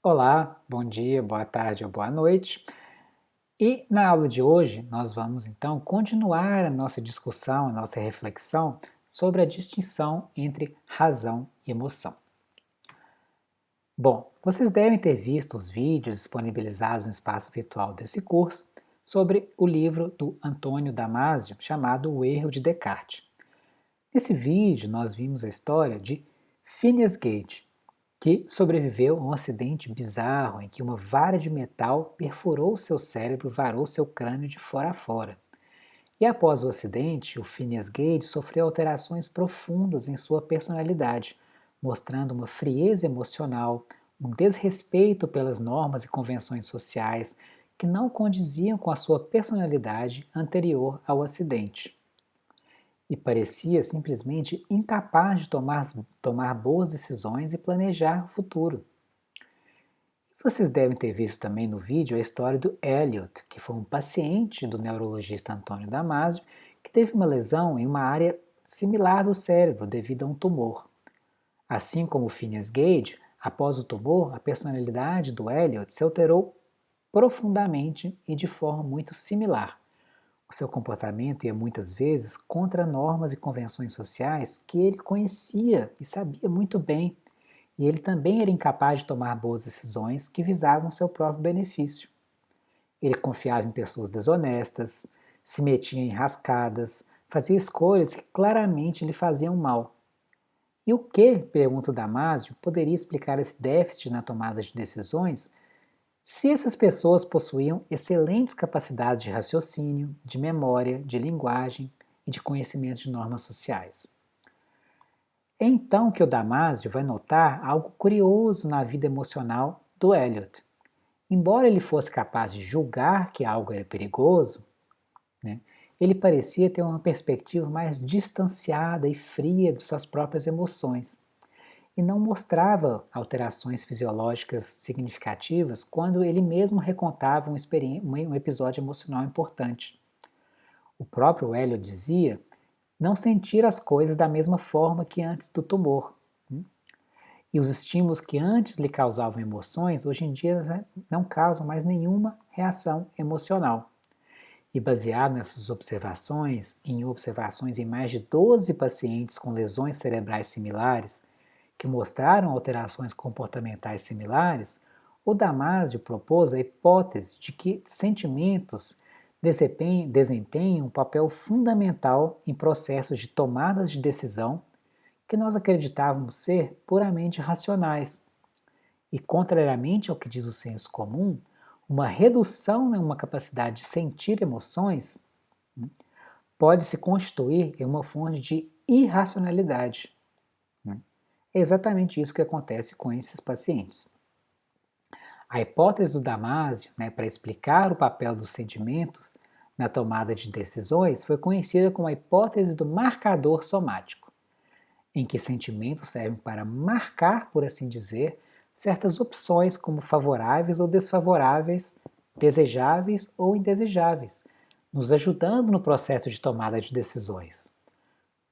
Olá, bom dia, boa tarde ou boa noite. E na aula de hoje nós vamos então continuar a nossa discussão, a nossa reflexão sobre a distinção entre razão e emoção. Bom, vocês devem ter visto os vídeos disponibilizados no espaço virtual desse curso sobre o livro do Antônio Damasio chamado O Erro de Descartes. Nesse vídeo nós vimos a história de Phineas Gage, que sobreviveu a um acidente bizarro em que uma vara de metal perfurou seu cérebro e varou seu crânio de fora a fora. E após o acidente, o Phineas Gage sofreu alterações profundas em sua personalidade, mostrando uma frieza emocional, um desrespeito pelas normas e convenções sociais que não condiziam com a sua personalidade anterior ao acidente. E parecia simplesmente incapaz de tomar boas decisões e planejar o futuro. Vocês devem ter visto também no vídeo a história do Elliot, que foi um paciente do neurologista Antônio Damasio, que teve uma lesão em uma área similar do cérebro devido a um tumor. Assim como Phineas Gage, após o tumor, a personalidade do Elliot se alterou profundamente e de forma muito similar. O seu comportamento ia muitas vezes contra normas e convenções sociais que ele conhecia e sabia muito bem, e ele também era incapaz de tomar boas decisões que visavam seu próprio benefício. Ele confiava em pessoas desonestas, se metia em rascadas, fazia escolhas que claramente lhe faziam mal. E o que, pergunta Damásio, poderia explicar esse déficit na tomada de decisões se essas pessoas possuíam excelentes capacidades de raciocínio, de memória, de linguagem e de conhecimento de normas sociais? É então que o Damásio vai notar algo curioso na vida emocional do Elliot. Embora ele fosse capaz de julgar que algo era perigoso, né, ele parecia ter uma perspectiva mais distanciada e fria de suas próprias emoções e não mostrava alterações fisiológicas significativas quando ele mesmo recontava um episódio emocional importante. O próprio Hélio dizia não sentir as coisas da mesma forma que antes do tumor. E os estímulos que antes lhe causavam emoções, hoje em dia não causam mais nenhuma reação emocional. E baseado nessas observações, em observações em mais de 12 pacientes com lesões cerebrais similares, que mostraram alterações comportamentais similares, o Damásio propôs a hipótese de que sentimentos desempenham um papel fundamental em processos de tomadas de decisão que nós acreditávamos ser puramente racionais. E, contrariamente ao que diz o senso comum, uma redução em uma capacidade de sentir emoções pode se constituir em uma fonte de irracionalidade. É exatamente isso que acontece com esses pacientes. A hipótese do Damásio, para explicar o papel dos sentimentos na tomada de decisões, foi conhecida como a hipótese do marcador somático, em que sentimentos servem para marcar, por assim dizer, certas opções como favoráveis ou desfavoráveis, desejáveis ou indesejáveis, nos ajudando no processo de tomada de decisões.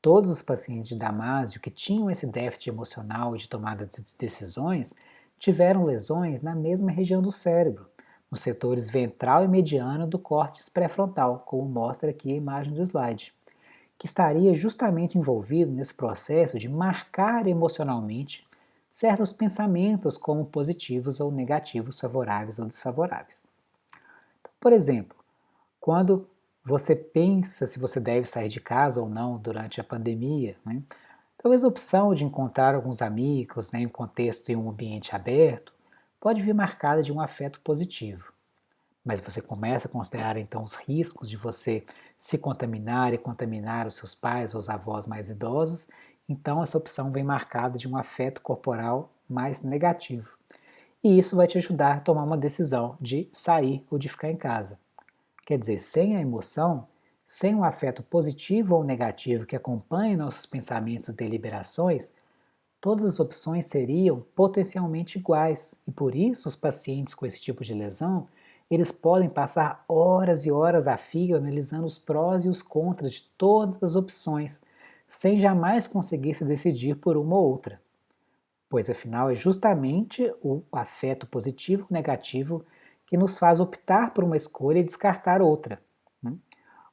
Todos os pacientes de Damásio que tinham esse déficit emocional e de tomada de decisões tiveram lesões na mesma região do cérebro, nos setores ventral e mediano do córtex pré-frontal, como mostra aqui a imagem do slide, que estaria justamente envolvido nesse processo de marcar emocionalmente certos pensamentos como positivos ou negativos, favoráveis ou desfavoráveis. Então, por exemplo, quando você pensa se você deve sair de casa ou não durante a pandemia, talvez a opção de encontrar alguns amigos em um contexto de um ambiente aberto pode vir marcada de um afeto positivo. Mas você começa a considerar então os riscos de você se contaminar e contaminar os seus pais ou os avós mais idosos, então essa opção vem marcada de um afeto corporal mais negativo. E isso vai te ajudar a tomar uma decisão de sair ou de ficar em casa. Quer dizer, sem a emoção, sem um afeto positivo ou negativo que acompanhe nossos pensamentos e deliberações, todas as opções seriam potencialmente iguais, e por isso os pacientes com esse tipo de lesão, eles podem passar horas e horas a fio analisando os prós e os contras de todas as opções, sem jamais conseguir se decidir por uma ou outra. pois afinal é justamente o afeto positivo ou negativo que nos faz optar por uma escolha e descartar outra, né?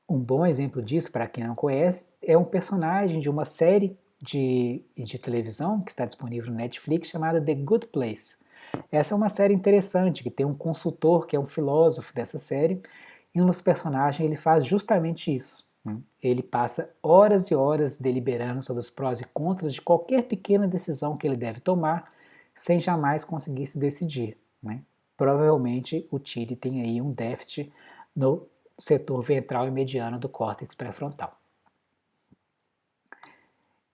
Um bom exemplo disso, para quem não conhece, é um personagem de uma série de televisão que está disponível no Netflix chamada The Good Place. Essa é uma série interessante que tem um consultor que é um filósofo dessa série e um dos personagens ele faz justamente isso, né? Ele passa horas e horas deliberando sobre os prós e contras de qualquer pequena decisão que ele deve tomar sem jamais conseguir se decidir, né? Provavelmente o Tilly tem aí um déficit no setor ventral e mediano do córtex pré-frontal.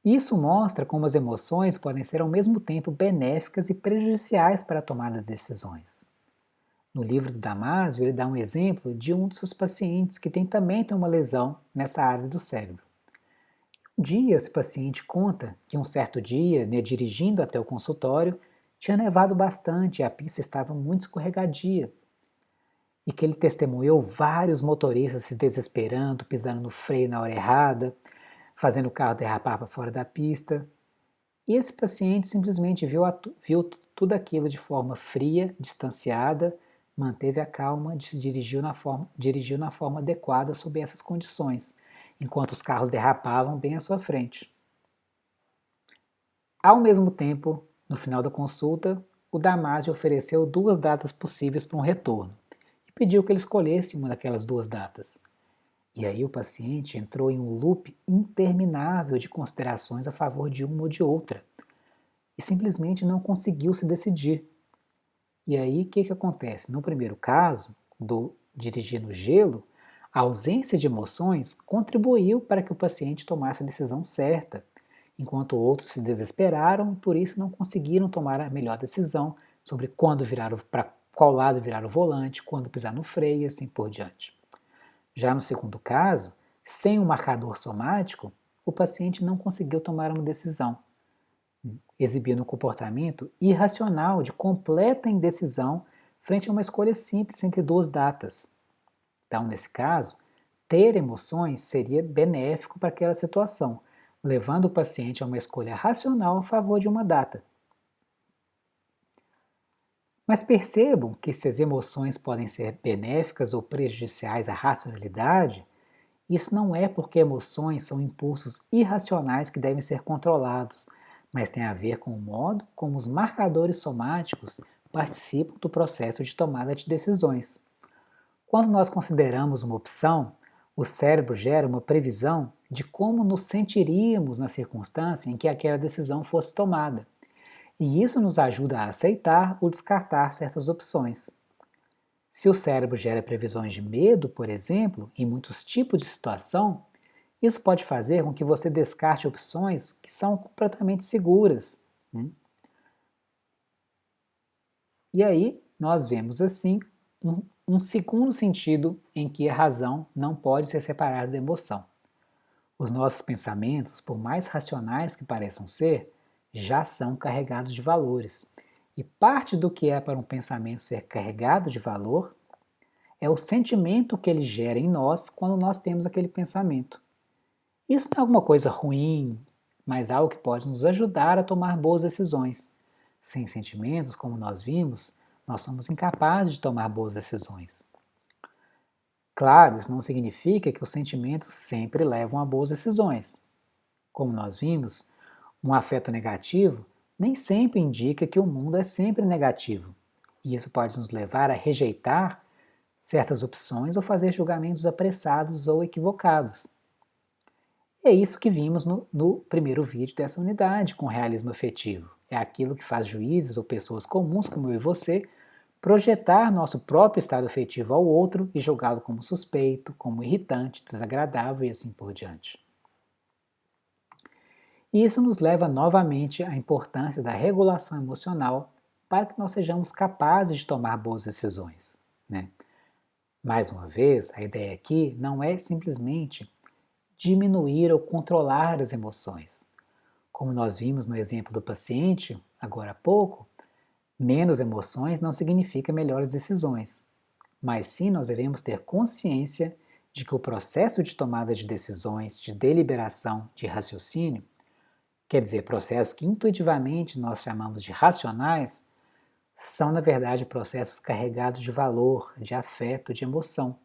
Isso mostra como as emoções podem ser ao mesmo tempo benéficas e prejudiciais para a tomada de decisões. No livro do Damasio, ele dá um exemplo de um dos seus pacientes que também tem uma lesão nessa área do cérebro. Um dia, esse paciente conta que um certo dia, dirigindo até o consultório, tinha nevado bastante e a pista estava muito escorregadia, e que ele testemunhou vários motoristas se desesperando, pisando no freio na hora errada, fazendo o carro derrapar para fora da pista. E esse paciente simplesmente viu tudo aquilo de forma fria, distanciada, manteve a calma, dirigiu na forma adequada sob essas condições, enquanto os carros derrapavam bem à sua frente. Ao mesmo tempo, no final da consulta, o Damasio ofereceu duas datas possíveis para um retorno e pediu que ele escolhesse uma daquelas duas datas. E aí o paciente entrou em um loop interminável de considerações a favor de uma ou de outra e simplesmente não conseguiu se decidir. E aí o que acontece? No primeiro caso, do dirigir no gelo, a ausência de emoções contribuiu para que o paciente tomasse a decisão certa, enquanto outros se desesperaram e por isso não conseguiram tomar a melhor decisão sobre quando virar para qual lado virar o volante, quando pisar no freio e assim por diante. Já no segundo caso, sem um marcador somático, o paciente não conseguiu tomar uma decisão, exibindo um comportamento irracional de completa indecisão frente a uma escolha simples entre duas datas. Então, nesse caso, ter emoções seria benéfico para aquela situação, levando o paciente a uma escolha racional a favor de uma data. Mas percebam que se as emoções podem ser benéficas ou prejudiciais à racionalidade, isso não é porque emoções são impulsos irracionais que devem ser controlados, mas tem a ver com o modo como os marcadores somáticos participam do processo de tomada de decisões. Quando nós consideramos uma opção, o cérebro gera uma previsão de como nos sentiríamos na circunstância em que aquela decisão fosse tomada, e isso nos ajuda a aceitar ou descartar certas opções. Se o cérebro gera previsões de medo, por exemplo, em muitos tipos de situação, isso pode fazer com que você descarte opções que são completamente seguras, né? E aí nós vemos assim um segundo sentido em que a razão não pode ser separada da emoção. Os nossos pensamentos, por mais racionais que pareçam ser, já são carregados de valores. E parte do que é para um pensamento ser carregado de valor é o sentimento que ele gera em nós quando nós temos aquele pensamento. Isso não é alguma coisa ruim, mas algo que pode nos ajudar a tomar boas decisões. Sem sentimentos, como nós vimos, nós somos incapazes de tomar boas decisões. Claro, isso não significa que os sentimentos sempre levam a boas decisões. Como nós vimos, um afeto negativo nem sempre indica que o mundo é sempre negativo. E isso pode nos levar a rejeitar certas opções ou fazer julgamentos apressados ou equivocados. É isso que vimos no primeiro vídeo dessa unidade com realismo afetivo. É aquilo que faz juízes ou pessoas comuns como eu e você projetar nosso próprio estado afetivo ao outro e julgá-lo como suspeito, como irritante, desagradável e assim por diante. E isso nos leva novamente à importância da regulação emocional para que nós sejamos capazes de tomar boas decisões, né? Mais uma vez, a ideia aqui não é simplesmente diminuir ou controlar as emoções. Como nós vimos no exemplo do paciente, agora há pouco, menos emoções não significa melhores decisões, mas sim nós devemos ter consciência de que o processo de tomada de decisões, de deliberação, de raciocínio, Quer dizer, processos que intuitivamente nós chamamos de racionais são, na verdade, processos carregados de valor, de afeto, de emoção.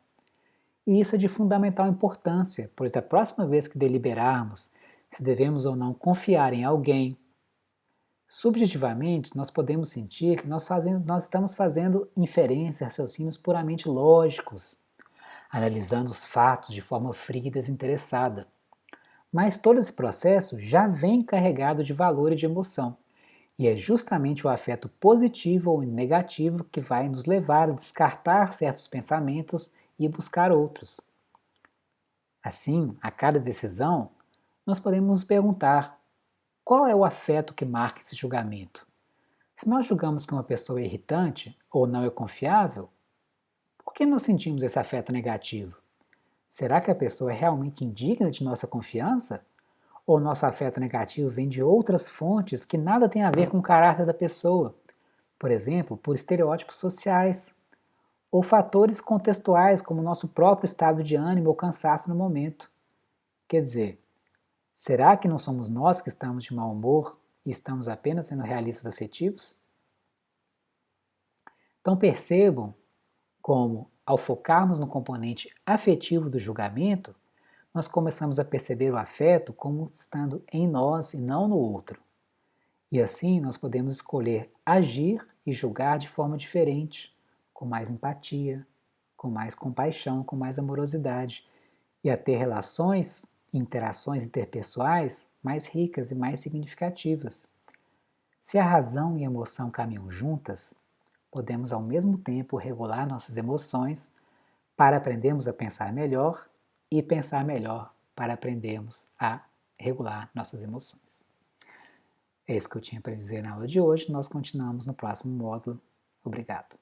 E isso é de fundamental importância, pois da próxima vez que deliberarmos se devemos ou não confiar em alguém, subjetivamente nós podemos sentir que nós estamos fazendo inferências, raciocínios puramente lógicos, analisando os fatos de forma fria e desinteressada. Mas todo esse processo já vem carregado de valor e de emoção. E é justamente o afeto positivo ou negativo que vai nos levar a descartar certos pensamentos e buscar outros. Assim, a cada decisão, nós podemos nos perguntar: qual é o afeto que marca esse julgamento? Se nós julgamos que uma pessoa é irritante ou não é confiável, por que nós sentimos esse afeto negativo? Será que a pessoa é realmente indigna de nossa confiança? Ou nosso afeto negativo vem de outras fontes que nada têm a ver com o caráter da pessoa? Por exemplo, por estereótipos sociais, ou fatores contextuais, como nosso próprio estado de ânimo ou cansaço no momento. Quer dizer, será que não somos nós que estamos de mau humor e estamos apenas sendo realistas afetivos? Então percebam como, ao focarmos no componente afetivo do julgamento, nós começamos a perceber o afeto como estando em nós e não no outro. E assim nós podemos escolher agir e julgar de forma diferente, com mais empatia, com mais compaixão, com mais amorosidade, e a ter relações e interações interpessoais mais ricas e mais significativas. Se a razão e a emoção caminham juntas, podemos ao mesmo tempo regular nossas emoções para aprendermos a pensar melhor e pensar melhor para aprendermos a regular nossas emoções. É isso que eu tinha para dizer na aula de hoje. Nós continuamos no próximo módulo. Obrigado.